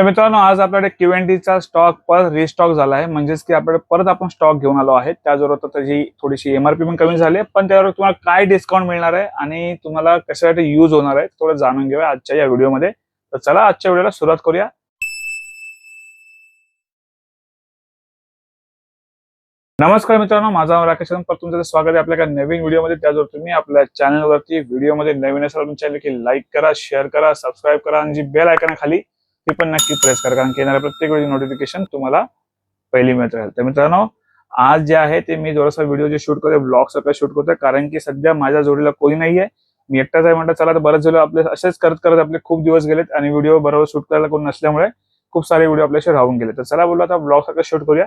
तर मित्रांनो, आज आपल्याकडे Q&A चा स्टॉक परत रिस्टॉक झाला आहे. म्हणजेच की आपल्याकडे परत आपण स्टॉक घेऊन आलो आहे. त्याचबरोबर त्याची थोडीशी MRP पण कमी झाली आहे, पण त्यावर तुम्हाला काय डिस्काउंट मिळणार आहे आणि तुम्हाला कशासाठी यूज होणार आहे थोडं जाणून घेऊया आजच्या या व्हिडिओमध्ये. तर चला आजच्या व्हिडिओला सुरुवात करूया. नमस्कार मित्रांनो, माझा नाव राकेश पर तुमचं स्वागत आहे आपल्या नवीन व्हिडिओमध्ये. त्याचबरोबर तुम्ही आपल्या चॅनलवरती व्हिडिओमध्ये नवीन असाल चॅनल की लाईक करा, शेअर करा, सबस्क्राईब करा आणि जी बेल आयकॉन आहे खाली ती पण नक्की प्रेस करा, कारण की येणाऱ्या प्रत्येक वेळी नोटिफिकेशन तुम्हाला पहिली मिळत राहील. तर मित्रांनो, आज जे आहे ते मी थोडासा व्हिडिओ जे शूट करतोय, ब्लॉग सगळं शूट करतोय, कारण की सध्या माझ्या जोडीला कोणी नाहीये, मी एकटाच आहे. म्हणतात चला तर बरंच झालं, आपले असेच करत करत आपले खूप दिवस गेलेत आणि व्हिडिओ बरोबर शूट करायला कोण नसल्यामुळे खूप सारे व्हिडिओ आपल्याशी राहून गेले. तर चला बोललो आता ब्लॉग सगळं शूट करूया.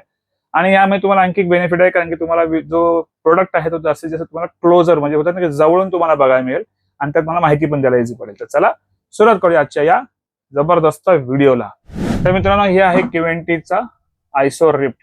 आणि यामुळे तुम्हाला आणखी एक बेनिफिट आहे, कारण की तुम्हाला जो प्रोडक्ट आहे तो जास्तीत जास्त तुम्हाला क्लोजर म्हणजे होतात ना जवळून तुम्हाला बघायला मिळेल आणि त्यात मला माहिती पण द्यायला इझी पडेल. तर चला सुरुवात करूया आजच्या या जबरदस्त व्हिडिओला. तर मित्रांनो, हे आहे Q&A चा आयसो रिफ्ट.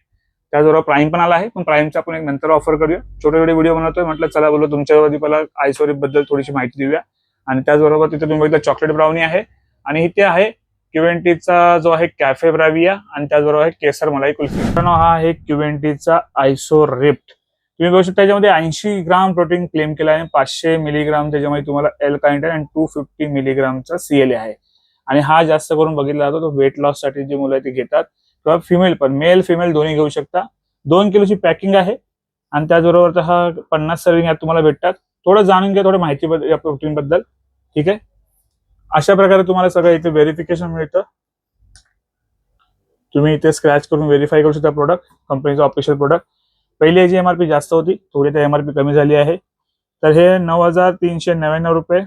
त्याचबरोबर प्राईम पण आला आहे, पण प्राईमचा आपण एक नंतर ऑफर करूया. छोटे छोटे व्हिडिओ बनवतोय, म्हटलं चला बोललो तुमच्यावरती पहिला आयसो रिफ्ट बद्दल थोडीशी माहिती देऊया. आणि त्याचबरोबर तिथे तुम्ही बघितलं चॉकलेट ब्राउनी आहे आणि इथे आहे Q&A चा जो आहे कॅफे ब्राविया आणि त्याचबरोबर आहे केसर मलाई कुल्फी. मित्रांनो, हा आहे Q&A चा आयसो रिफ्ट. तुम्ही बघू शकता त्याच्यामध्ये 80 ग्राम प्रोटीन क्लेम केला आहे, 500 मिलीग्राम त्याच्यामध्ये तुम्हाला एल काइंटेन आणि 250 मिलीग्रामचा CLA आहे. आणि हा जास्त करून बघितला जातो तो वेट लॉस साठी जे मुलं ते घेतात, किंवा फिमेल पण, मेल फिमेल दोन्ही घेऊ शकता. 2 किलोची पॅकिंग आहे आणि त्याचबरोबर हा 50 सर्विंग यात तुम्हाला भेटतात. थोडं जाणून घ्या, थोडं माहिती या प्रोटीन बद्दल. ठीक आहे, अशा प्रकारे तुम्हाला सगळं इथे व्हेरिफिकेशन मिळतं. तुम्ही इथे स्क्रॅच करून व्हेरीफाय करू शकता प्रोडक्ट, कंपनीचा ऑफिशियल प्रोडक्ट. पहिली याची MRP जास्त होती, थोडी त्या MRP कमी झाली आहे. तर हे 9,399 रुपये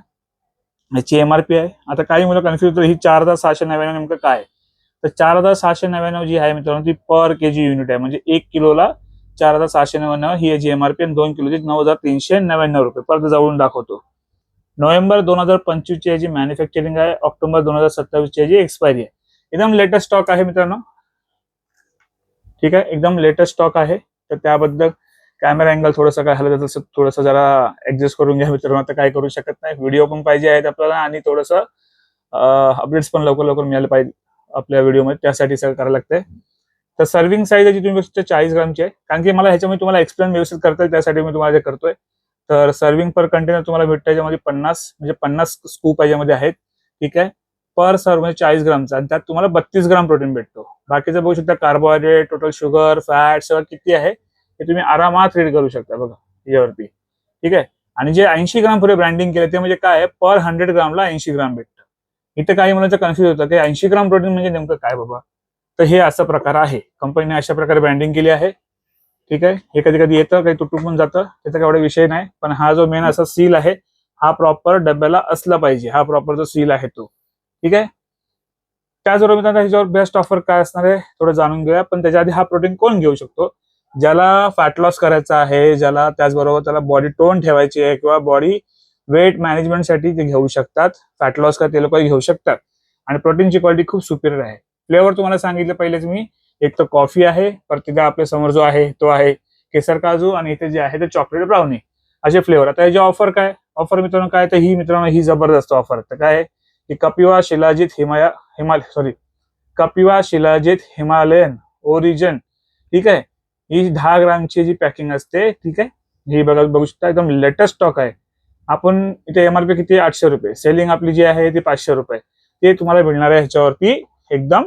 याची MRP आहे. आता काही मुलं कन्फ्युज होतं, ही 4,699 नेमकं काय? तर 4,699 जी आहे मित्रांनो, ती पर केजी युनिट आहे. म्हणजे 1 किलोला 4,699 ही याची MRP आणि 2 किलोची 9,399 रुपये. परत जवळून दाखवतो. नोव्हेंबर 2025 ची याची मॅन्युफॅक्चरिंग आहे, ऑक्टोबर 2027 ची याची एक्सपायरी आहे. एकदम लेटेस्ट स्टॉक आहे मित्रांनो. ठीक आहे, एकदम लेटेस्ट स्टॉक आहे. तर त्याबद्दल कॅमेरा अँगल थोडंसं काय हलत असेल थोडंसं जरा ऍडजस्ट करून घ्या मित्रांनो. आता काय करू शकत नाही, व्हिडिओ पण पाहिजे आहेत आपल्याला आणि थोडंसं अपडेट्स पण लवकर लवकर मिळायला पाहिजे आपल्या व्हिडिओमध्ये, त्यासाठी सगळं करायला लागतंय. तर सर्विंग साईज याची तुम्ही 40 ग्रामची आहे, कारण की मला ह्याच्यामध्ये तुम्हाला एक्सप्लेन व्यवस्थित करता येईल त्यासाठी मी तुम्हाला जे करतोय. तर सर्विंग पर कंटेनर तुम्हाला भेटतं याच्यामध्ये 50 स्कूप याच्यामध्ये आहेत. ठीक आहे, पर सर्व म्हणजे 40 ग्रामचा आणि त्यात तुम्हाला 32 ग्राम प्रोटीन भेटतो. बाकीचं बघू शकता कार्बोहायड्रेट, टोटल शुगर, फॅट सगळं किती आहे हे तुम्ही आरामात रीड करू शकता बघा यावरती. ठीक आहे, आणि जे 80 ग्राम पुढे ब्रँडिंग केलं ते म्हणजे काय आहे, पर 100 ग्रामला 80 ग्राम भेटतं. इथे काही मुलांचं कन्फ्युज होतं की 80 ग्राम प्रोटीन म्हणजे नेमकं काय बाबा. तर हे असा प्रकार आहे, कंपनीने अशा प्रकारे ब्रँडिंग केली आहे. ठीक आहे, हे कधी कधी येतं, काही तुटून पण जातं, त्याचा काही एवढा विषय नाही. पण हा जो मेन असा सील आहे हा प्रॉपर डब्याला असला पाहिजे, हा प्रॉपर जो सील आहे तो. ठीक आहे, त्याचबरोबर मित्रांनो ह्याच्यावर बेस्ट ऑफर काय असणार आहे थोडं जाणून घेऊया. पण त्याच्या आधी हा प्रोटीन कोण घेऊ शकतो? ज्याला फॅट लॉस करायचा आहे, ज्याला त्याचबरोबर त्याला बॉडी टोन ठेवायची आहे किंवा बॉडी वेट मॅनेजमेंटसाठी ते घेऊ शकतात. फॅट लॉस का ते लोक घेऊ शकतात. आणि प्रोटीनची क्वालिटी खूप सुपिरियर आहे. फ्लेवर तुम्हाला सांगितलं पहिलेच मी, एक तर कॉफी आहे, परत आपल्या समोर जो आहे तो आहे केसर काजू आणि इथे जे आहे ते चॉकलेट ब्राउनी, असे फ्लेवर. आता याची ऑफर काय? ऑफर मित्रांनो काय, तर ही मित्रांनो ही जबरदस्त ऑफर. तर काय आहे की कपिवा शिलाजीत हिमालयन ओरिजिन. ठीक आहे, ही 10 ग्रामची जी पॅकिंग असते. ठीक आहे, ही बघू शकता एकदम लेटेस्ट स्टॉक आहे. आपण इथे MRP किती, 800 रुपये. सेलिंग आपली जी आहे ती 500 रुपये. ते तुम्हाला मिळणार आहे ह्याच्यावरती एकदम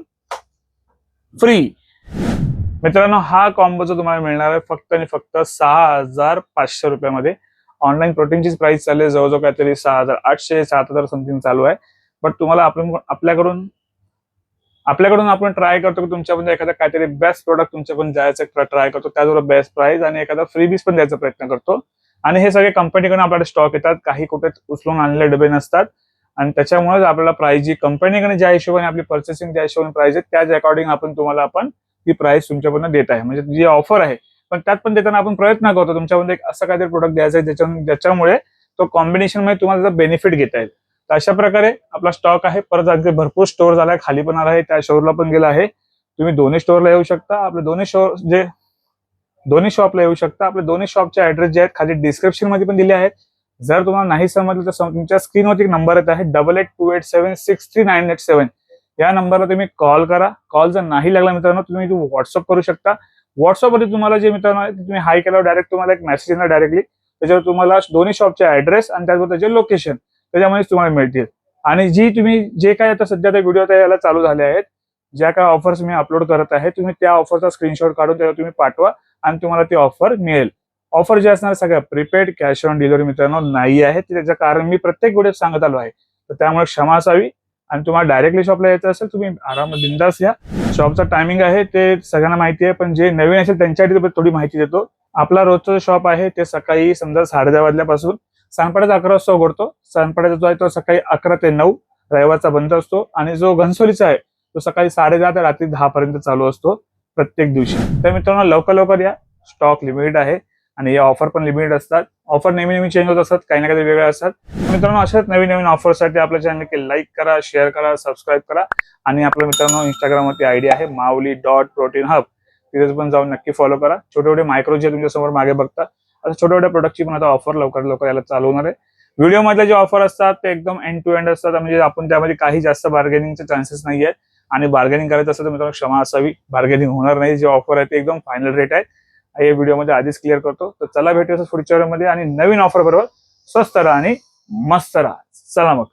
फ्री. मित्रांनो, हा कॉम्बो जो तुम्हाला मिळणार आहे फक्त आणि फक्त 6,500 रुपयामध्ये. ऑनलाईन प्रोटीनचीच प्राइस चालू आहे जवळजवळ काहीतरी 6,800 7,000 समथिंग चालू आहे. बट तुम्हाला आपल्याकडून आपण ट्राय करतो की तुमच्यामध्ये एखादा काहीतरी बेस्ट प्रोडक्ट तुमच्याकडून जायचं ट्राय करतो, त्याचबरोबर बेस्ट प्राइस आणि एखादा फ्रीबीज पण द्यायचा प्रयत्न करतो. आणि हे सगळे कंपनीकडून आपल्याला स्टॉक येतात, काही कुठे उचलून आणलेले डबे नसतात. आणि त्याच्यामुळे आपल्याला प्राइस जी कंपनीकडे ज्या हिशोबाने आपली पर्चेसिंग ज्या हिशोबाने प्राइस आहे त्याच अकॉर्डिंग आपण ती प्राइस तुमच्याकडून देत आहे, म्हणजे जी ऑफर आहे. पण त्यात पण देताना आपण प्रयत्न करतो तुमच्यामध्ये एक असं काहीतरी प्रोडक्ट द्यायचा आहे ज्याच्यामुळे तो कॉम्बिनेशन मध्ये तुम्हाला बेनिफिट घेता येईल. तर अशा प्रकारे आपला स्टॉक आहे. परत अगदी भरपूर स्टोअर झालाय, खाली पण आला आहे, त्या स्टोअरला पण गेला आहे. तुम्ही दोन्ही स्टोअरला येऊ शकता. आपले दोन्ही शॉपला येऊ शकता. आपले दोन्ही शॉपचे ऍड्रेस जे आहेत खाली डिस्क्रिप्शन मध्ये पण दिले आहेत. जर तुम्हाला नाही समजलं तर तुमच्या स्क्रीनवरती एक नंबर येत आहे 8828763987. या नंबरला तुम्ही कॉल करा. कॉल जर नाही लागला मित्रांनो तुम्ही व्हॉट्सअप करू शकता. व्हॉट्सअपवरती तुम्हाला जे मित्रांनो आहे तुम्ही हाय केल्यावर डायरेक्ट तुम्हाला एक मेसेज येणार डायरेक्टली. त्याच्यावर तुम्हाला दोन्ही शॉपचे ऍड्रेस आणि त्याचबरोबर त्याचे लोकेशन त्याच्यामध्येच तुम्हाला मिळतील. आणि जे काय आता सध्या त्या व्हिडिओ याला चालू झाले आहेत, ज्या काय ऑफर्स मी अपलोड करत आहे, तुम्ही त्या ऑफरचा स्क्रीनशॉट काढून त्याला तुम्ही पाठवा आणि तुम्हाला ती ऑफर मिळेल. ऑफर जे असणार सगळ्या प्रीपेड कॅश ऑन डिलिव्हरी मित्रांनो नाही आहे. त्याचं कारण मी प्रत्येक व्हिडिओत सांगत आलो आहे, तर त्यामुळे क्षमा असावी. आणि तुम्हाला डायरेक्टली शॉपला यायचं असेल तुम्ही आरामात बिंदास या. शॉपचा टायमिंग आहे ते सगळ्यांना माहिती आहे, पण जे नवीन असेल त्यांच्यासाठी थोडी माहिती देतो. आपला रोजचं शॉप आहे ते सकाळी समजा 10:30 वाजल्यापासून सांजपाड्याचा 11 वाजता उघडतो. सांजपाड्याचा जो आहे तो सकाळी 11 ते 9 रविवारचा बंद असतो. आणि जो घनसोलीचा आहे तो सकाळी 10:30 ते रात्री 10 पर्यंत चालू असतो प्रत्येक दिवशी. तर मित्रांनो लवकर या, स्टॉक लिमिटेड आहे आणि या ऑफर पण लिमिटेड असतात. ऑफर नेहमी चेंज होत असतात, काही ना काही वेगळे असतात. मित्रांनो अशाच नवीन ऑफरसाठी आपल्या चॅनल लाईक करा, शेअर करा, सबस्क्राईब करा. आणि आपल्या मित्रांनो इंस्टाग्रामवरती आयडी आहे माऊली.protein hub, तिथे पण जाऊन नक्की फॉलो करा. छोटे मायक्रो जे तुमच्या समोर मागे बघता, आता छोट्या प्रोडक्टची पण आता ऑफर लवकर याला चालू होणार आहे. व्हिडिओ मधले जे ऑफर असतात ते एकदम एंड टू एंड असतात, म्हणजे आपण त्यामध्ये काही जास्त बार्गेनिंगचे चान्सेस नाही आहेत. आणि बार्गेनिंग करायचं असेल तर मित्रांनो क्षमा असावी, बार्गेनिंग होणार नाही. जे ऑफर आहे ते एकदम फायनल रेट आहे, हे व्हिडिओमध्ये आधीच क्लिअर करतो. तर चला भेटूया पुढच्या व्हिडिओमध्ये आणि नवीन ऑफर बरोबर. स्वस्त राहा आणि मस्त राहा. चला मग.